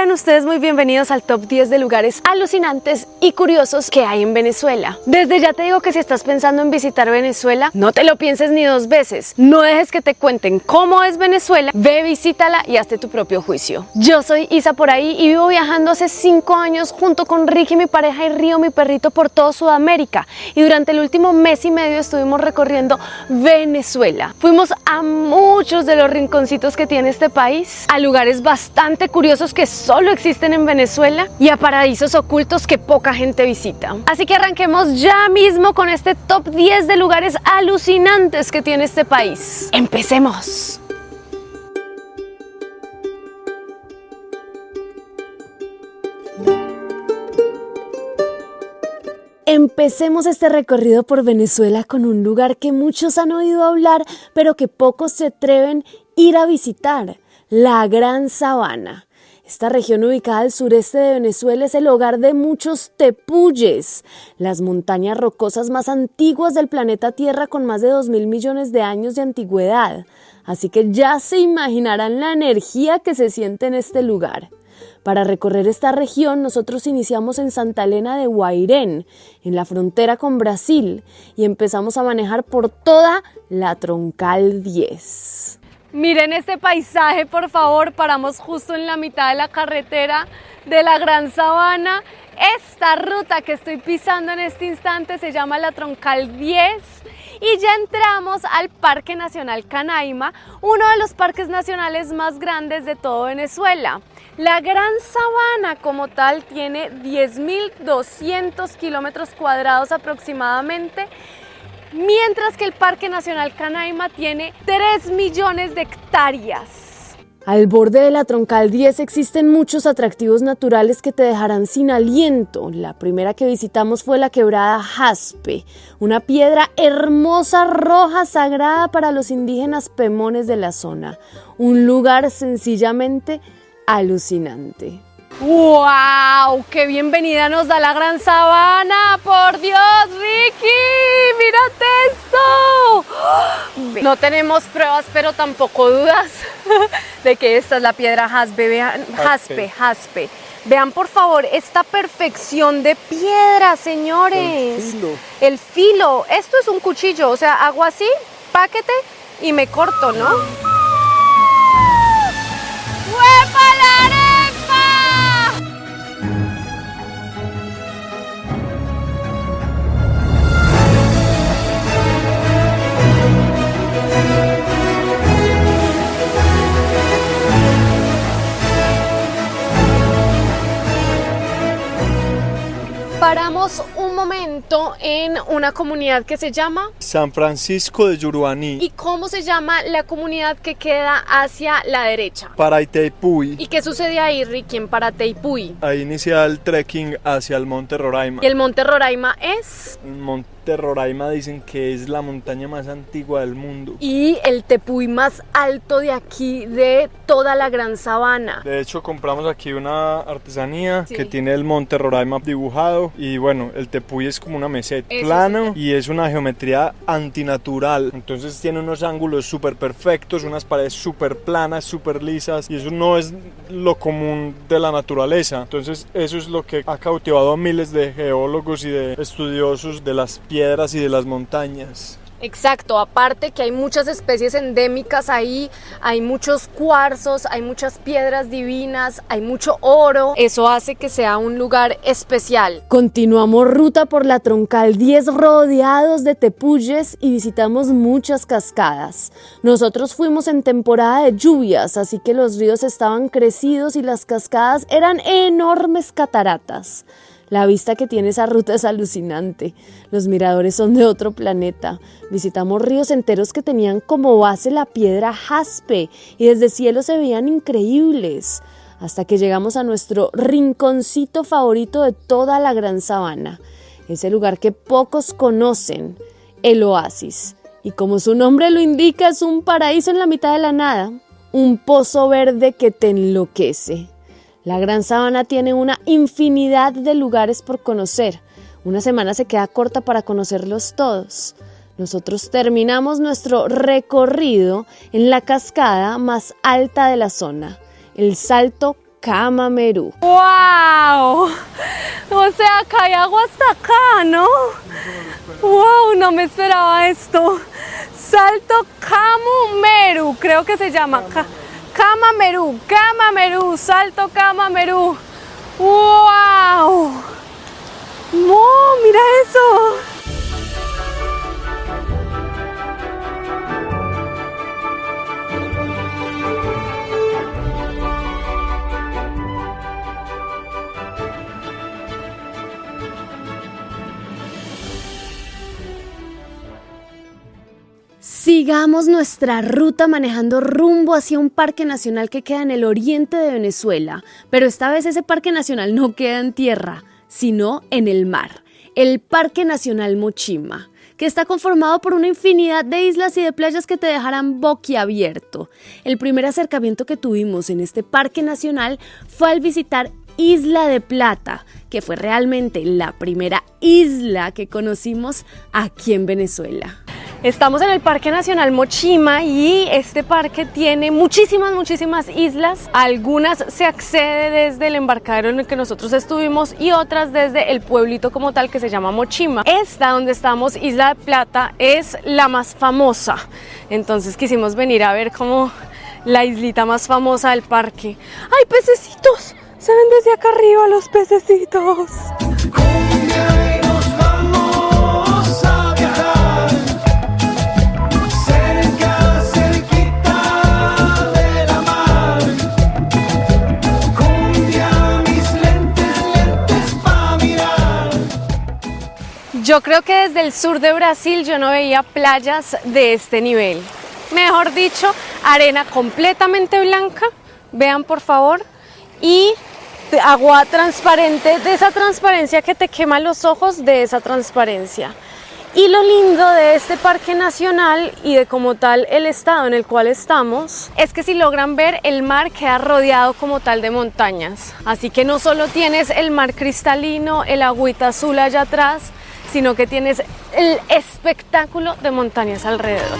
Sean ustedes muy bienvenidos al top 10 de lugares alucinantes y curiosos que hay en Venezuela. Desde ya te digo que si estás pensando en visitar Venezuela, no te lo pienses ni dos veces. No dejes que te cuenten cómo es Venezuela, ve, visítala y hazte tu propio juicio. Yo soy Isa por ahí y vivo viajando hace 5 años junto con Ricky, mi pareja, y Río, mi perrito, por toda Sudamérica. Y durante el último mes y medio estuvimos recorriendo Venezuela. Fuimos a muchos de los rinconcitos que tiene este país, a lugares bastante curiosos que solo existen en Venezuela y a paraísos ocultos que poca gente visita. Así que arranquemos ya mismo con este top 10 de lugares alucinantes que tiene este país. ¡Empecemos! Empecemos este recorrido por Venezuela con un lugar que muchos han oído hablar, pero que pocos se atreven a ir a visitar: la Gran Sabana. Esta región ubicada al sureste de Venezuela es el hogar de muchos tepuyes, las montañas rocosas más antiguas del planeta Tierra, con más de 2.000 millones de años de antigüedad. Así que ya se imaginarán la energía que se siente en este lugar. Para recorrer esta región, nosotros iniciamos en Santa Elena de Guairén, en la frontera con Brasil, y empezamos a manejar por toda la Troncal 10. Miren este paisaje, por favor. Paramos justo en la mitad de la carretera de la Gran Sabana. Esta ruta que estoy pisando en este instante se llama la Troncal 10 y ya entramos al Parque Nacional Canaima, uno de los parques nacionales más grandes de todo Venezuela. La Gran Sabana como tal tiene 10.200 kilómetros cuadrados aproximadamente, mientras que el Parque Nacional Canaima tiene 3 millones de hectáreas. Al borde de la Troncal 10 existen muchos atractivos naturales que te dejarán sin aliento. La primera que visitamos fue la quebrada Jaspe, una piedra hermosa roja sagrada para los indígenas pemones de la zona. Un lugar sencillamente alucinante. ¡Wow! ¡Qué bienvenida nos da la Gran Sabana! ¡Por Dios, Ricky! ¡Mírate esto! No tenemos pruebas, pero tampoco dudas de que esta es la piedra Jaspe. Vean, Jaspe. Vean, por favor, esta perfección de piedra, señores. El filo. Esto es un cuchillo, o sea, hago así, páquete y me corto, ¿no? ¡Huepa la arepa! Paramos un momento en una comunidad que se llama San Francisco de Yuruaní. ¿Y cómo se llama la comunidad que queda hacia la derecha? Parateypuy. ¿Y qué sucede ahí, Ricky, en Parateypuy? Ahí inicia el trekking hacia el Monte Roraima. ¿Y el Monte Roraima es? El Monte Roraima dicen que es la montaña más antigua del mundo. Y el tepuy más alto de aquí, de toda la Gran Sabana. De hecho, compramos aquí una artesanía que tiene el Monte Roraima dibujado. Y bueno, el tepuy es como una meseta plano y es una geometría antinatural. Entonces tiene unos ángulos súper perfectos, unas paredes súper planas, súper lisas. Y eso no es lo común de la naturaleza. Entonces eso es lo que ha cautivado a miles de geólogos y de estudiosos de las piedras y de las montañas. Exacto, aparte que hay muchas especies endémicas ahí, hay muchos cuarzos, hay muchas piedras divinas, hay mucho oro. Eso hace que sea un lugar especial. Continuamos ruta por la Troncal 10 rodeados de tepuyes y visitamos muchas cascadas. Nosotros fuimos en temporada de lluvias, así que los ríos estaban crecidos y las cascadas eran enormes cataratas. La vista que tiene esa ruta es alucinante. Los miradores son de otro planeta. Visitamos ríos enteros que tenían como base la piedra Jaspe y desde el cielo se veían increíbles. Hasta que llegamos a nuestro rinconcito favorito de toda la Gran Sabana. Ese lugar que pocos conocen, el Oasis. Y como su nombre lo indica, es un paraíso en la mitad de la nada. Un pozo verde que te enloquece. La Gran Sabana tiene una infinidad de lugares por conocer. Una semana se queda corta para conocerlos todos. Nosotros terminamos nuestro recorrido en la cascada más alta de la zona, el Salto Camamerú. ¡Wow! O sea, acá hay agua hasta acá, ¿no? ¡Wow! No me esperaba esto. Salto Camamerú, creo que se llama. Camamerú, Salto Camamerú. ¡Wow! ¡No! ¡Mira eso! Sigamos nuestra ruta manejando rumbo hacia un parque nacional que queda en el oriente de Venezuela, pero esta vez ese parque nacional no queda en tierra, sino en el mar, el Parque Nacional Mochima, que está conformado por una infinidad de islas y de playas que te dejarán boquiabierto. El primer acercamiento que tuvimos en este parque nacional fue al visitar Isla de Plata, que fue realmente la primera isla que conocimos aquí en Venezuela. Estamos en el Parque Nacional Mochima y este parque tiene muchísimas islas. Algunas se accede desde el embarcadero en el que nosotros estuvimos y otras desde el pueblito como tal que se llama Mochima. Esta donde estamos, Isla de Plata, es la más famosa. Entonces quisimos venir a ver como la islita más famosa del parque. ¡Ay, pececitos! Se ven desde acá arriba los pececitos. Yo creo que desde el sur de Brasil yo no veía playas de este nivel. Mejor dicho, arena completamente blanca, vean por favor, y agua transparente, de esa transparencia que te quema los ojos, de esa transparencia. Y lo lindo de este parque nacional y de como tal el estado en el cual estamos es que si logran ver, el mar queda rodeado como tal de montañas. Así que no solo tienes el mar cristalino, el agüita azul allá atrás, sino que tienes el espectáculo de montañas alrededor.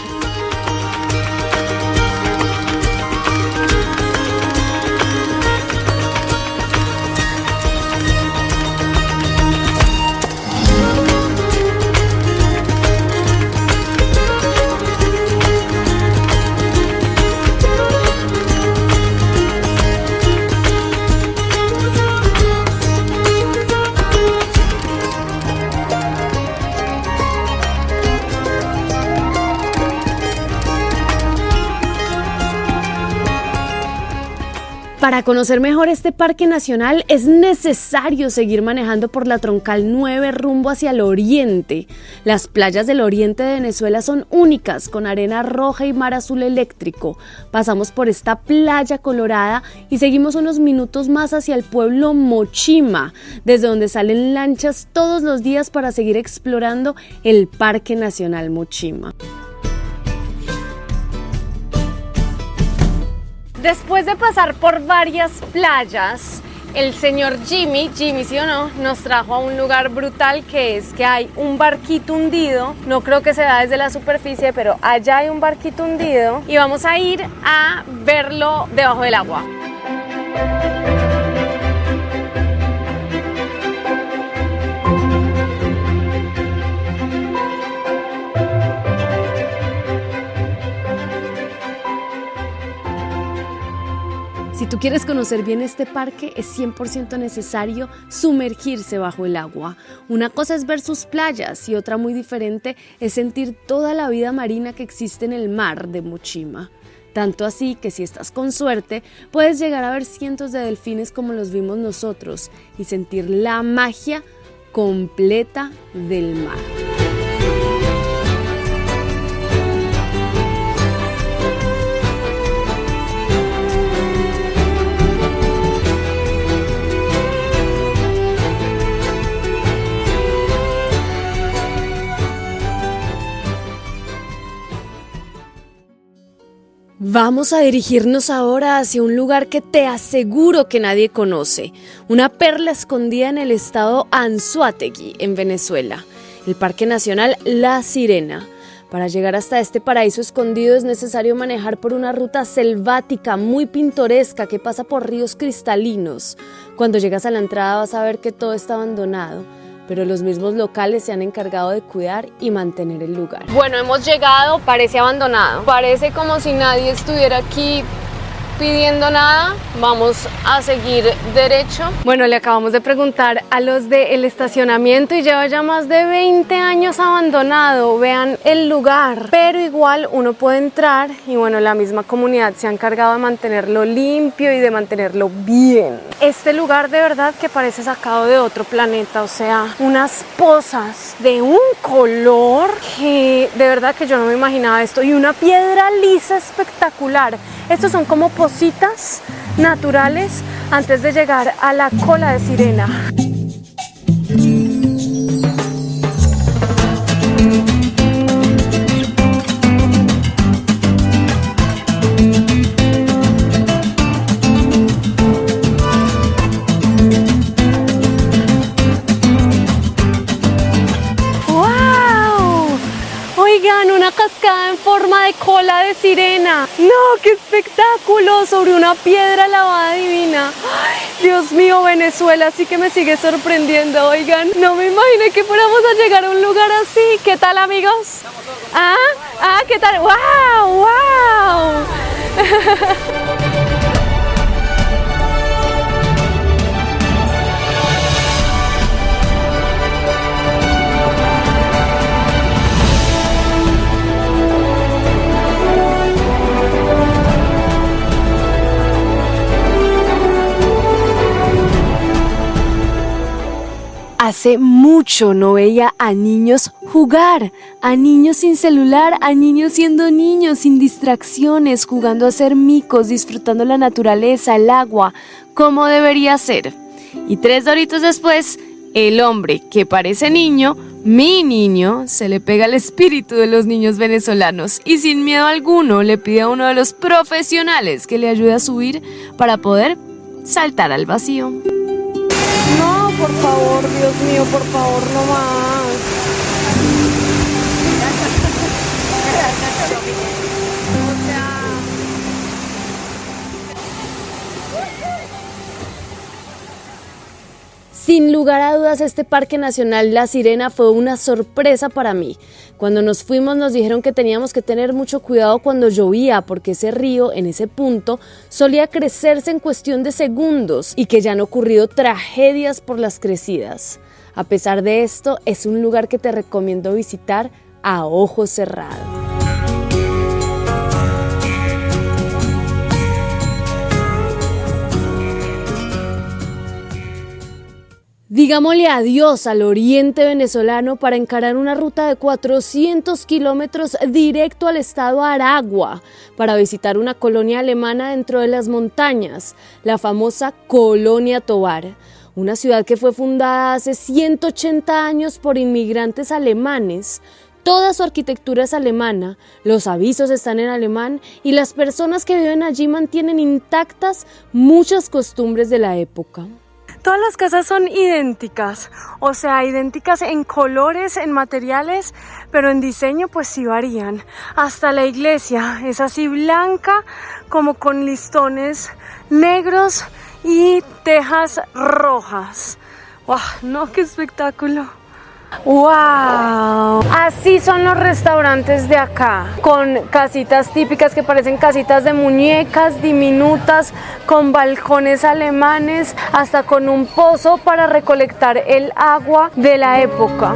Para conocer mejor este parque nacional es necesario seguir manejando por la Troncal 9 rumbo hacia el oriente. Las playas del oriente de Venezuela son únicas, con arena roja y mar azul eléctrico. Pasamos por esta playa colorada y seguimos unos minutos más hacia el pueblo Mochima, desde donde salen lanchas todos los días para seguir explorando el Parque Nacional Mochima. Después de pasar por varias playas, el señor Jimmy, sí o no, nos trajo a un lugar brutal, que es que hay un barquito hundido. No creo que se vea desde la superficie, pero allá hay un barquito hundido y vamos a ir a verlo debajo del agua. Si tú quieres conocer bien este parque, es 100% necesario sumergirse bajo el agua. Una cosa es ver sus playas y otra muy diferente es sentir toda la vida marina que existe en el mar de Mochima. Tanto así que si estás con suerte, puedes llegar a ver cientos de delfines como los vimos nosotros y sentir la magia completa del mar. Vamos a dirigirnos ahora hacia un lugar que te aseguro que nadie conoce, una perla escondida en el estado Anzoátegui, en Venezuela, el Parque Nacional La Sirena. Para llegar hasta este paraíso escondido es necesario manejar por una ruta selvática muy pintoresca que pasa por ríos cristalinos. Cuando llegas a la entrada vas a ver que todo está abandonado, pero los mismos locales se han encargado de cuidar y mantener el lugar. Bueno, hemos llegado, parece abandonado, parece como si nadie estuviera aquí pidiendo nada. Vamos a seguir derecho. Bueno, le acabamos de preguntar a los del estacionamiento y lleva ya más de 20 años abandonado. Vean el lugar, pero igual uno puede entrar y bueno, la misma comunidad se ha encargado de mantenerlo limpio y de mantenerlo bien. Este lugar de verdad que parece sacado de otro planeta, o sea, unas pozas de un color que de verdad que yo no me imaginaba esto, y una piedra lisa espectacular. Estos son como cositas naturales antes de llegar a la cola de sirena. Oigan, una cascada en forma de cola de sirena. ¡No, qué espectáculo! Sobre una piedra lavada divina. ¡Ay, Dios mío, Venezuela sí que me sigue sorprendiendo! Oigan, no me imaginé que fuéramos a llegar a un lugar así. ¿Qué tal, amigos? ¿Qué tal? ¡Wow! ¡Wow! Hace mucho no veía a niños jugar, a niños sin celular, a niños siendo niños, sin distracciones, jugando a ser micos, disfrutando la naturaleza, el agua, como debería ser. Y 3 doritos después, el hombre que parece niño, mi niño, se le pega el espíritu de los niños venezolanos y sin miedo alguno le pide a uno de los profesionales que le ayude a subir para poder saltar al vacío. No, por favor, Dios mío, por favor, no más. Sin lugar a dudas, este Parque Nacional La Sirena fue una sorpresa para mí. Cuando nos fuimos nos dijeron que teníamos que tener mucho cuidado cuando llovía porque ese río en ese punto solía crecerse en cuestión de segundos y que ya han ocurrido tragedias por las crecidas. A pesar de esto, es un lugar que te recomiendo visitar a ojo cerrado. Digámosle adiós al oriente venezolano para encarar una ruta de 400 kilómetros directo al estado Aragua para visitar una colonia alemana dentro de las montañas, la famosa Colonia Tovar, una ciudad que fue fundada hace 180 años por inmigrantes alemanes. Toda su arquitectura es alemana, los avisos están en alemán y las personas que viven allí mantienen intactas muchas costumbres de la época. Todas las casas son idénticas, o sea, idénticas en colores, en materiales, pero en diseño pues sí varían. Hasta la iglesia es así blanca, como con listones negros y tejas rojas. ¡Wow! ¡No, qué espectáculo! ¡Wow! Así son los restaurantes de acá, con casitas típicas que parecen casitas de muñecas diminutas, con balcones alemanes, hasta con un pozo para recolectar el agua de la época.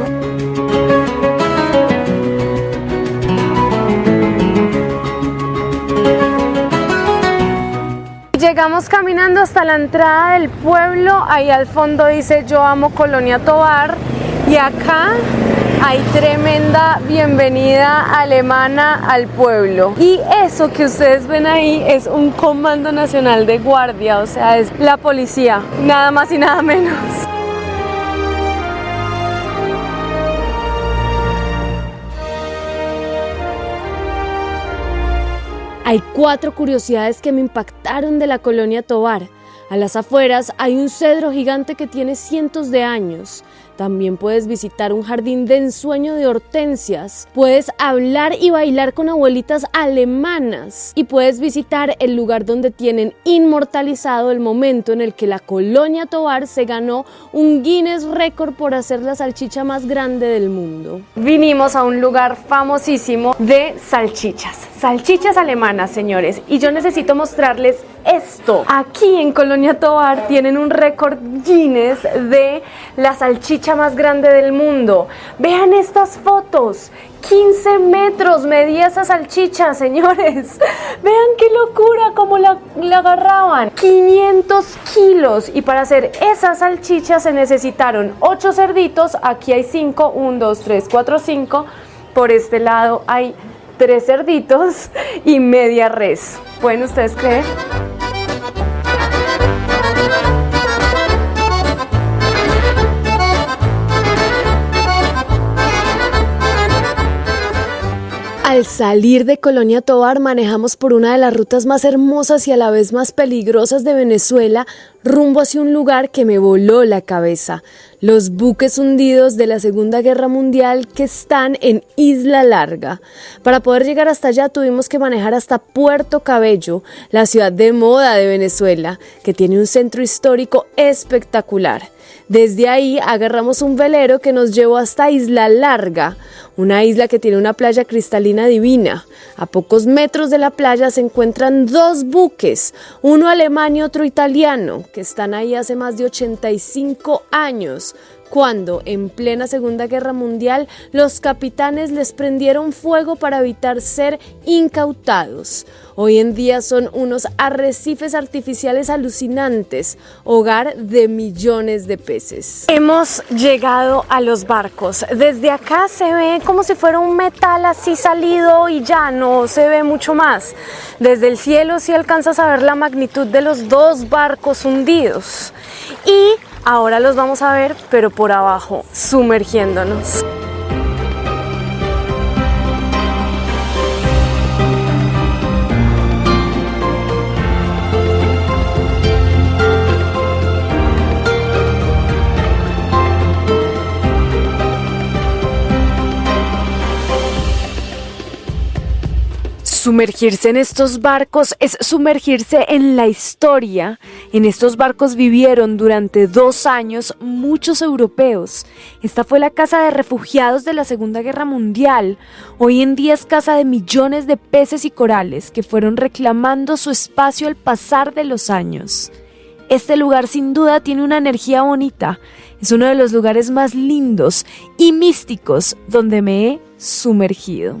Llegamos caminando hasta la entrada del pueblo, ahí al fondo dice Yo amo Colonia Tovar. Y acá hay tremenda bienvenida alemana al pueblo. Y eso que ustedes ven ahí es un comando nacional de guardia, o sea, es la policía, nada más y nada menos. Hay 4 curiosidades que me impactaron de la Colonia Tovar. A las afueras hay un cedro gigante que tiene cientos de años. También puedes visitar un jardín de ensueño de hortensias, puedes hablar y bailar con abuelitas alemanas y puedes visitar el lugar donde tienen inmortalizado el momento en el que la Colonia Tovar se ganó un Guinness récord por hacer la salchicha más grande del mundo. Vinimos a un lugar famosísimo de salchichas alemanas, señores, y yo necesito mostrarles esto. Aquí en Colonia Tovar tienen un récord Guinness de la salchicha más grande del mundo. Vean estas fotos. 15 metros medía esa salchicha, señores. Vean qué locura cómo la agarraban. 500 kilos. Y para hacer esa salchicha se necesitaron 8 cerditos. Aquí hay 5. 1, 2, 3, 4, 5. Por este lado hay 3 cerditos y media res. ¿Pueden ustedes creer? Al salir de Colonia Tovar manejamos por una de las rutas más hermosas y a la vez más peligrosas de Venezuela, rumbo hacia un lugar que me voló la cabeza: los buques hundidos de la Segunda Guerra Mundial que están en Isla Larga. Para poder llegar hasta allá tuvimos que manejar hasta Puerto Cabello, la ciudad de moda de Venezuela, que tiene un centro histórico espectacular. Desde ahí agarramos un velero que nos llevó hasta Isla Larga, una isla que tiene una playa cristalina divina. A pocos metros de la playa se encuentran 2 buques, uno alemán y otro italiano, que están ahí hace más de 85 años, cuando en plena Segunda Guerra Mundial los capitanes les prendieron fuego para evitar ser incautados. Hoy en día son unos arrecifes artificiales alucinantes, hogar de millones de peces. Hemos llegado a los barcos. Desde acá se ve como si fuera un metal así salido y ya no se ve mucho más. Desde el cielo sí alcanzas a ver la magnitud de los 2 barcos hundidos. Y ahora los vamos a ver, pero por abajo, sumergiéndonos. Sumergirse en estos barcos es sumergirse en la historia. En estos barcos vivieron durante 2 años muchos europeos. Esta fue la casa de refugiados de la Segunda Guerra Mundial. Hoy en día es casa de millones de peces y corales que fueron reclamando su espacio al pasar de los años. Este lugar sin duda tiene una energía bonita. Es uno de los lugares más lindos y místicos donde me he sumergido.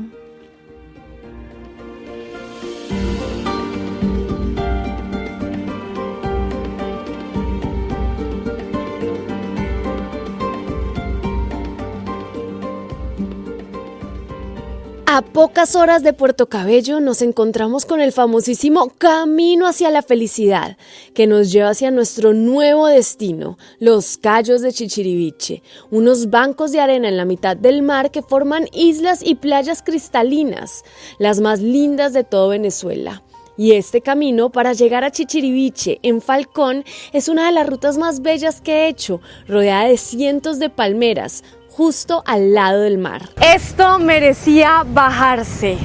A pocas horas de Puerto Cabello nos encontramos con el famosísimo Camino hacia la Felicidad, que nos lleva hacia nuestro nuevo destino, los Cayos de Chichiriviche, unos bancos de arena en la mitad del mar que forman islas y playas cristalinas, las más lindas de todo Venezuela. Y este camino para llegar a Chichiriviche, en Falcón, es una de las rutas más bellas que he hecho, rodeada de cientos de palmeras, justo al lado del mar. Esto merecía bajarse.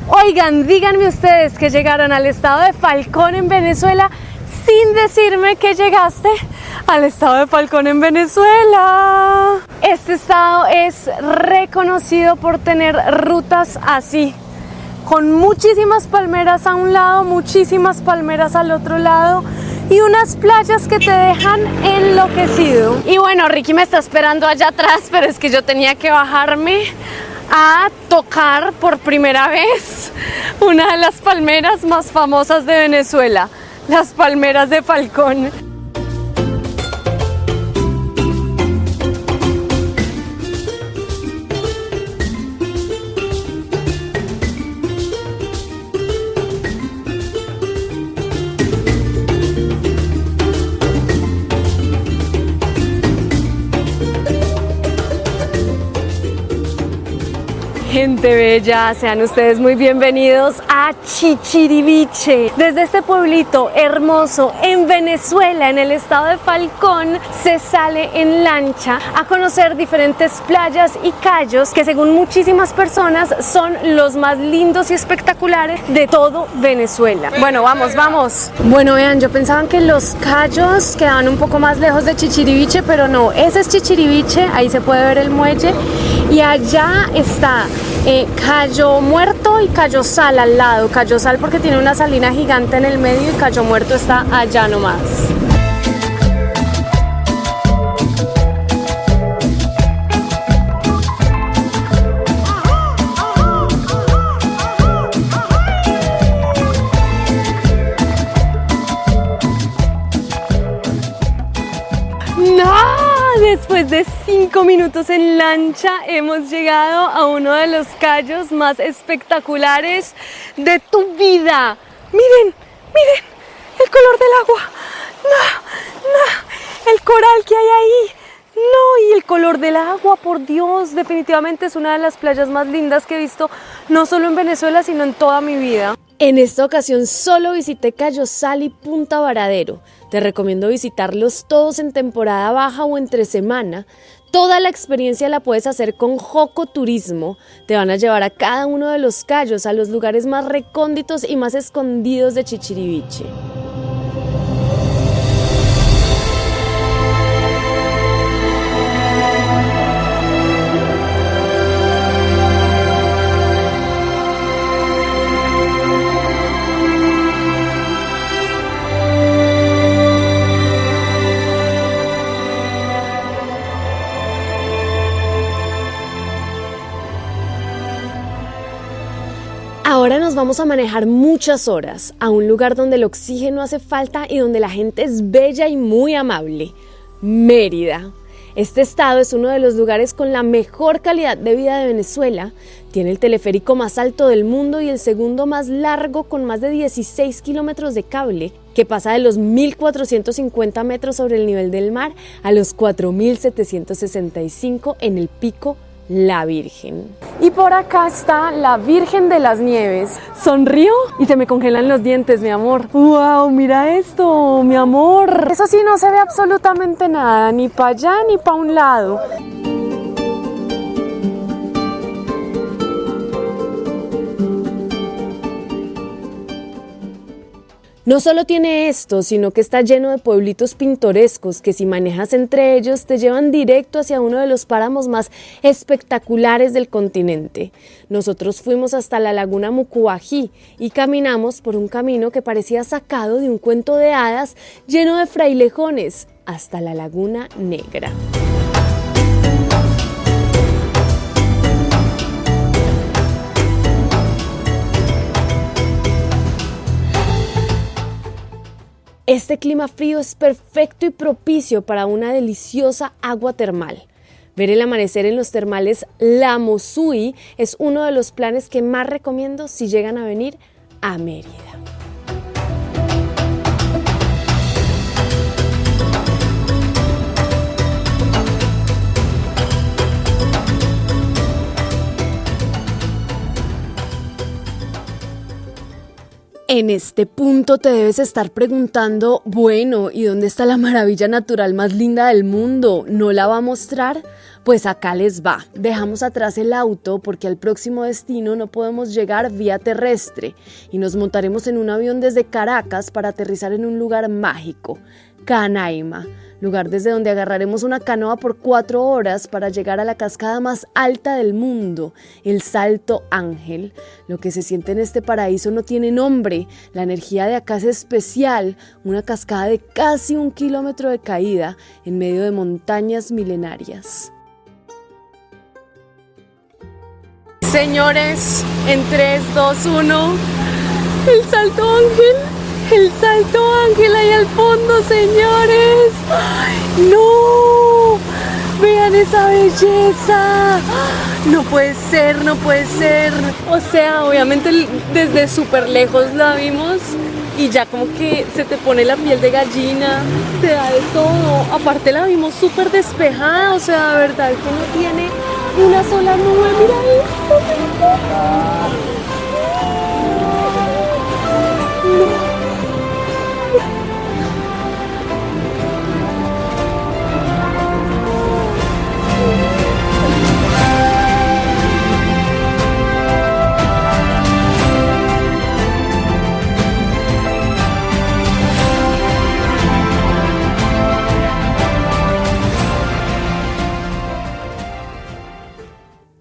Oigan, díganme ustedes que llegaron al estado de Falcón en Venezuela sin decirme que llegaste al estado de Falcón en Venezuela. Este estado es reconocido por tener rutas así, con muchísimas palmeras a un lado, muchísimas palmeras al otro lado y unas playas que te dejan enloquecido. Y bueno, Ricky me está esperando allá atrás, pero es que yo tenía que bajarme a tocar por primera vez una de las palmeras más famosas de Venezuela, las palmeras de Falcón. Gente bella, sean ustedes muy bienvenidos a Chichiriviche. Desde este pueblito hermoso en Venezuela, en el estado de Falcón, se sale en lancha a conocer diferentes playas y cayos que según muchísimas personas son los más lindos y espectaculares de todo Venezuela. Bueno, vamos. Bueno, vean, yo pensaba que los cayos quedaban un poco más lejos de Chichiriviche, pero no, ese es Chichiriviche, ahí se puede ver el muelle y allá está Cayo Muerto y Cayo Sal al lado. Cayo Sal porque tiene una salina gigante en el medio y Cayo Muerto está allá nomás. Después de 5 minutos en lancha hemos llegado a uno de los cayos más espectaculares de tu vida. Miren el color del agua. No, el coral que hay ahí. No, y el color del agua, por Dios, definitivamente es una de las playas más lindas que he visto, no solo en Venezuela, sino en toda mi vida. En esta ocasión solo visité Cayo Sal y Punta Varadero. Te recomiendo visitarlos todos en temporada baja o entre semana. Toda la experiencia la puedes hacer con Joco Turismo. Te van a llevar a cada uno de los cayos, a los lugares más recónditos y más escondidos de Chichiriviche. Ahora nos vamos a manejar muchas horas a un lugar donde el oxígeno hace falta y donde la gente es bella y muy amable. Mérida. Este estado es uno de los lugares con la mejor calidad de vida de Venezuela. Tiene el teleférico más alto del mundo y el segundo más largo con más de 16 kilómetros de cable, que pasa de los 1.450 metros sobre el nivel del mar a los 4.765 en el pico La Virgen. Y por acá está la Virgen de las Nieves. Sonrío y se me congelan los dientes, mi amor. ¡Wow! Mira esto, mi amor. Eso sí, no se ve absolutamente nada, ni para allá ni para un lado. No solo tiene esto, sino que está lleno de pueblitos pintorescos que si manejas entre ellos te llevan directo hacia uno de los páramos más espectaculares del continente. Nosotros fuimos hasta la laguna Mucubají y caminamos por un camino que parecía sacado de un cuento de hadas lleno de frailejones hasta la Laguna Negra. Este clima frío es perfecto y propicio para una deliciosa agua termal. Ver el amanecer en los termales La Mosúi es uno de los planes que más recomiendo si llegan a venir a Mérida. En este punto te debes estar preguntando, bueno, ¿y dónde está la maravilla natural más linda del mundo? ¿No la va a mostrar? Pues acá les va. Dejamos atrás el auto porque al próximo destino no podemos llegar vía terrestre y nos montaremos en un avión desde Caracas para aterrizar en un lugar mágico, Canaima, lugar desde donde agarraremos una canoa por 4 horas para llegar a la cascada más alta del mundo, el Salto Ángel. Lo que se siente en este paraíso no tiene nombre, la energía de acá es especial, una cascada de casi 1 kilómetro de caída en medio de montañas milenarias. Señores, en 3, 2, 1, el Salto Ángel. El Salto Ángel ahí al fondo, señores. ¡Ay, no! ¡Vean esa belleza! No puede ser, no puede ser. O sea, obviamente desde súper lejos la vimos y ya como que se te pone la piel de gallina, te da de todo. Aparte la vimos súper despejada, o sea, de verdad que no tiene Una sola nube, mira eso.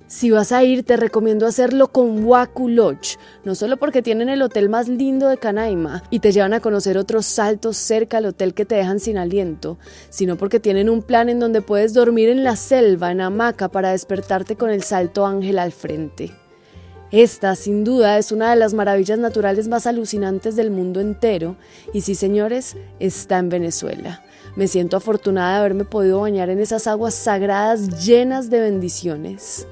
Si vas a ir, te recomiendo hacerlo con Waku Lodge, no solo porque tienen el hotel más lindo de Canaima y te llevan a conocer otros saltos cerca al hotel que te dejan sin aliento, sino porque tienen un plan en donde puedes dormir en la selva, en hamaca, para despertarte con el Salto Ángel al frente. Esta, sin duda, es una de las maravillas naturales más alucinantes del mundo entero, y sí, señores, está en Venezuela. Me siento afortunada de haberme podido bañar en esas aguas sagradas llenas de bendiciones.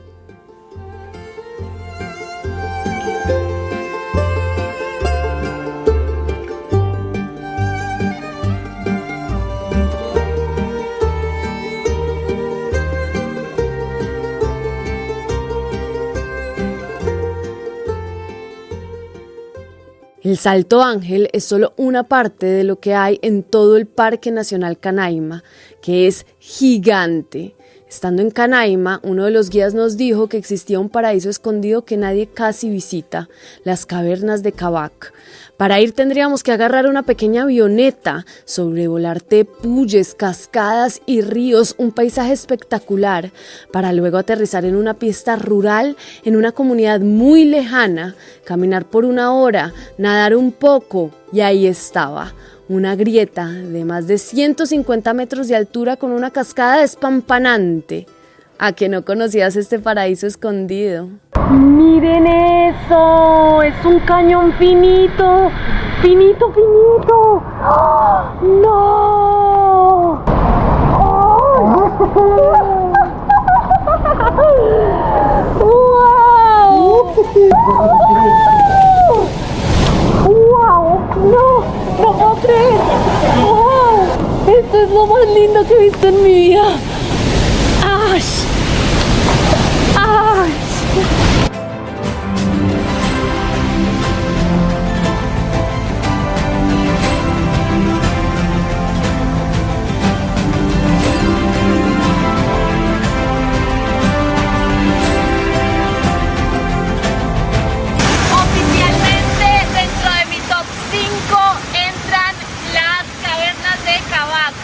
El Salto Ángel es solo una parte de lo que hay en todo el Parque Nacional Canaima, que es gigante. Estando en Canaima, uno de los guías nos dijo que existía un paraíso escondido que nadie casi visita, las cavernas de Kavak. Para ir tendríamos que agarrar una pequeña avioneta, sobrevolar tepuyes, cascadas y ríos, un paisaje espectacular, para luego aterrizar en una pista rural, en una comunidad muy lejana, caminar por 1 hora, nadar un poco, y ahí estaba. Una grieta de más de 150 metros de altura con una cascada despampanante. ¿A que no conocías este paraíso escondido? ¡Miren eso! ¡Es un cañón finito! ¡Finito, finito! ¡Oh, no! ¡Oh! ¡Wow! ¡Wow! ¡No! ¡No puedo creer! ¡Wow! Esto es lo más lindo que he visto en mi vida. ¡Ash! ¡Ash! Oficialmente dentro de mi top 5 entran las cavernas de Kavak.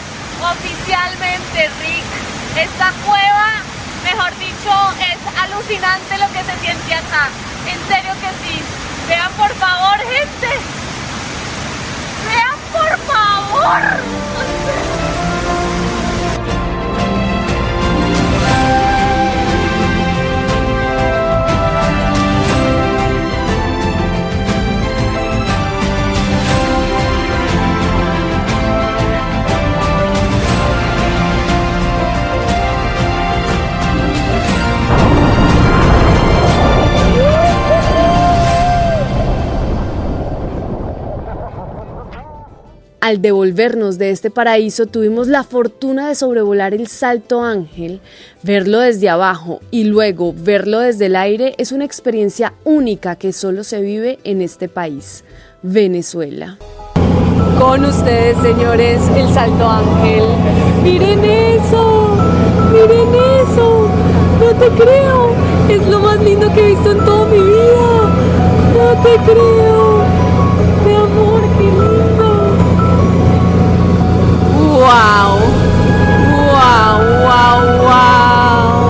Oficialmente, Rick, esta cueva, mejor dicho, es alucinante lo que se siente acá. En serio que sí. Vean por favor, gente. Vean por favor. Al devolvernos de este paraíso tuvimos la fortuna de sobrevolar el Salto Ángel. Verlo desde abajo y luego verlo desde el aire es una experiencia única que solo se vive en este país, Venezuela. Con ustedes, señores, el Salto Ángel. ¡Miren eso! ¡Miren eso! ¡No te creo! Es lo más lindo que he visto en toda mi vida. ¡No te creo! ¡Mi amor, qué lindo! ¡Wow! ¡Wow! ¡Wow! ¡Wow!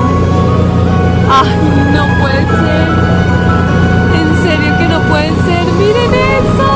¡Ay, no puede ser! ¡En serio que no puede ser! ¡Miren eso!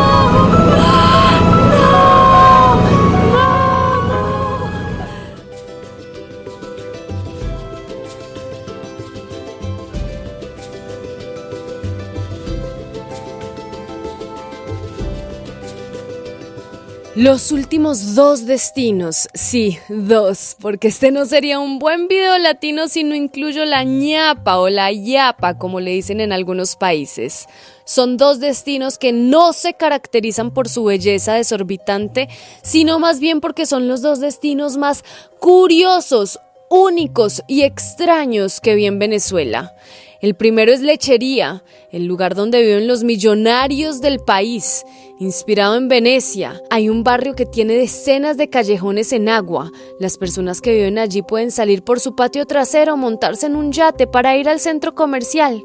Los últimos 2 destinos, sí, 2, porque este no sería un buen video latino si no incluyo la ñapa o la yapa, como le dicen en algunos países. Son 2 destinos que no se caracterizan por su belleza desorbitante, sino más bien porque son los 2 destinos más curiosos, únicos y extraños que vi en Venezuela. El primero es Lechería, el lugar donde viven los millonarios del país. Inspirado en Venecia, hay un barrio que tiene decenas de callejones en agua. Las personas que viven allí pueden salir por su patio trasero o montarse en un yate para ir al centro comercial.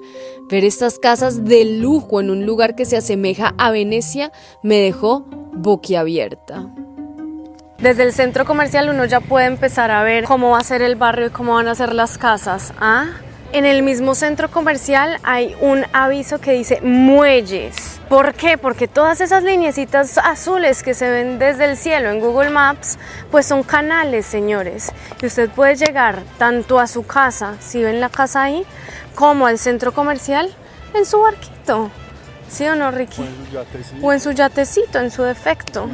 Ver estas casas de lujo en un lugar que se asemeja a Venecia me dejó boquiabierta. Desde el centro comercial uno ya puede empezar a ver cómo va a ser el barrio y cómo van a ser las casas. En el mismo centro comercial hay un aviso que dice muelles. ¿Por qué? Porque todas esas lineecitas azules que se ven desde el cielo en Google Maps, pues son canales, señores. Y usted puede llegar tanto a su casa, si ven la casa ahí, como al centro comercial en su barquito. ¿Sí o no, Ricky? O en su yatecito, en su defecto.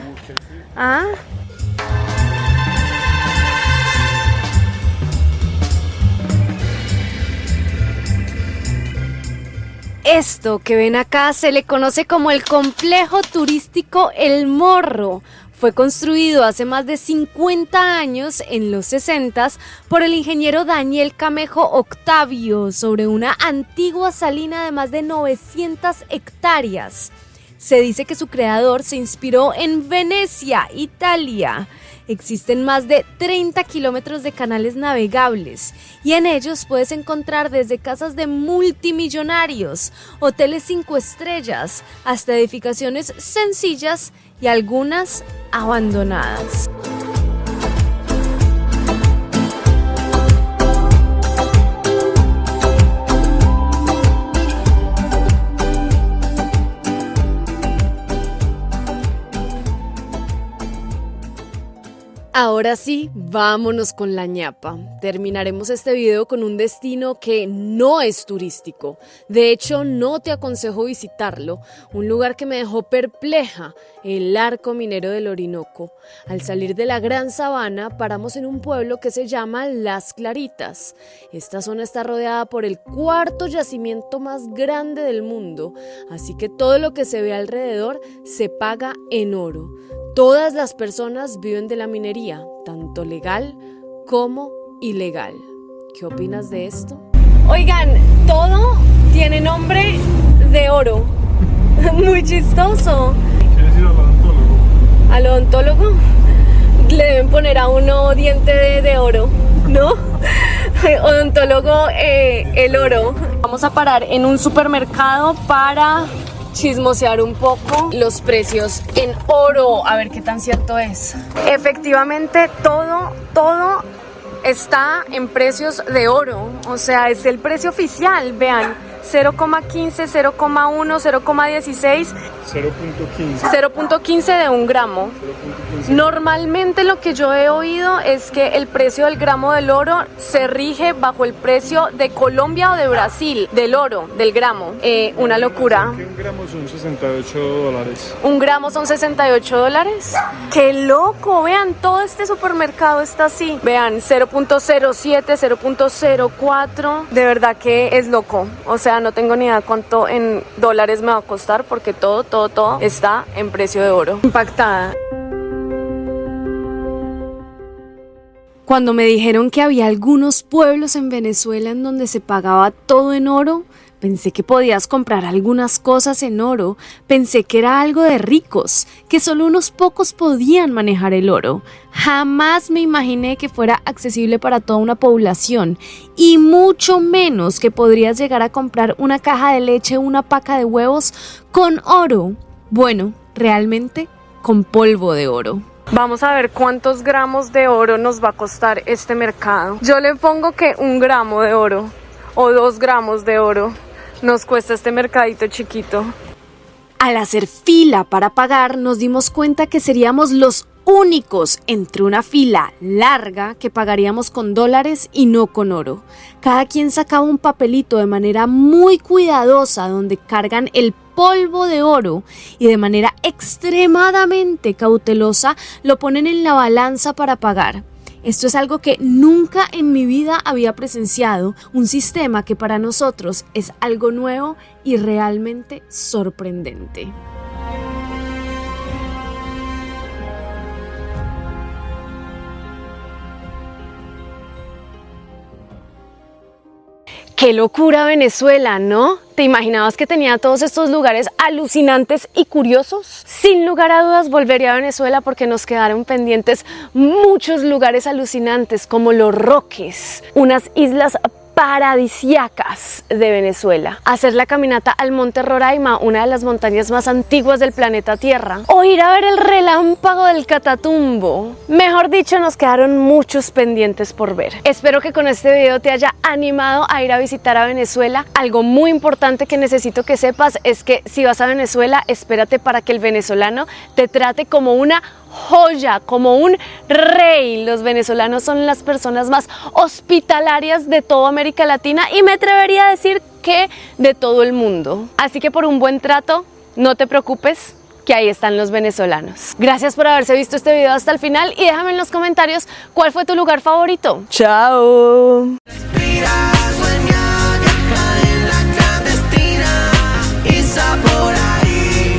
Esto que ven acá se le conoce como el complejo turístico El Morro. Fue construido hace más de 50 años, en los 60s, por el ingeniero Daniel Camejo Octavio, sobre una antigua salina de más de 900 hectáreas. Se dice que su creador se inspiró en Venecia, Italia. Existen más de 30 kilómetros de canales navegables y en ellos puedes encontrar desde casas de multimillonarios, hoteles 5 estrellas, hasta edificaciones sencillas y algunas abandonadas. Ahora sí, vámonos con la ñapa. Terminaremos este video con un destino que no es turístico. De hecho, no te aconsejo visitarlo. Un lugar que me dejó perpleja, el Arco Minero del Orinoco. Al salir de la Gran Sabana, paramos en un pueblo que se llama Las Claritas. Esta zona está rodeada por el 4º yacimiento más grande del mundo, así que todo lo que se ve alrededor se paga en oro. Todas las personas viven de la minería, tanto legal como ilegal. ¿Qué opinas de esto? Oigan, todo tiene nombre de oro. Muy chistoso. ¿Quieres ir al odontólogo? ¿Al odontólogo? Le deben poner a uno diente de oro, ¿no? Odontólogo, el oro. Vamos a parar en un supermercado para chismosear un poco los precios en oro, a ver qué tan cierto es. Efectivamente, todo está en precios de oro, o sea, es el precio oficial, vean, 0,15, 0,1, 0,16, 0,15 de 1 gramo. 0,15. Normalmente lo que yo he oído es que el precio del gramo del oro se rige bajo el precio de Colombia o de Brasil, del oro, del gramo. Una locura. ¿Un gramo son $68? ¿1 gramo son $68? ¡Qué loco! Vean, todo este supermercado está así. Vean, 0,07, 0,04. De verdad que es loco. O sea, no tengo ni idea cuánto en dólares me va a costar porque todo está en precio de oro. Impactada. Cuando me dijeron que había algunos pueblos en Venezuela en donde se pagaba todo en oro, pensé que podías comprar algunas cosas en oro, pensé que era algo de ricos, que solo unos pocos podían manejar el oro. Jamás me imaginé que fuera accesible para toda una población y mucho menos que podrías llegar a comprar una caja de leche o una paca de huevos con oro. Bueno, realmente con polvo de oro. Vamos a ver cuántos gramos de oro nos va a costar este mercado. Yo le pongo que 1 gramo de oro o 2 gramos de oro nos cuesta este mercadito chiquito. Al hacer fila para pagar, nos dimos cuenta que seríamos los únicos entre una fila larga que pagaríamos con dólares y no con oro. Cada quien sacaba un papelito de manera muy cuidadosa donde cargan el polvo de oro y de manera extremadamente cautelosa lo ponen en la balanza para pagar. Esto es algo que nunca en mi vida había presenciado, un sistema que para nosotros es algo nuevo y realmente sorprendente. Qué locura Venezuela, ¿no? ¿Te imaginabas que tenía todos estos lugares alucinantes y curiosos? Sin lugar a dudas volvería a Venezuela porque nos quedaron pendientes muchos lugares alucinantes como Los Roques, unas islas paradisíacas de Venezuela, hacer la caminata al Monte Roraima, una de las montañas más antiguas del planeta Tierra, o ir a ver el relámpago del Catatumbo. Mejor dicho, nos quedaron muchos pendientes por ver. Espero que con este video te haya animado a ir a visitar a Venezuela. Algo muy importante que necesito que sepas es que si vas a Venezuela, espérate para que el venezolano te trate como una joya, como un rey. Los venezolanos son las personas más hospitalarias de toda América Latina y me atrevería a decir que de todo el mundo. Así que por un buen trato, no te preocupes, que ahí están los venezolanos. Gracias por haberse visto este video hasta el final y déjame en los comentarios cuál fue tu lugar favorito. ¡Chao! Por ahí,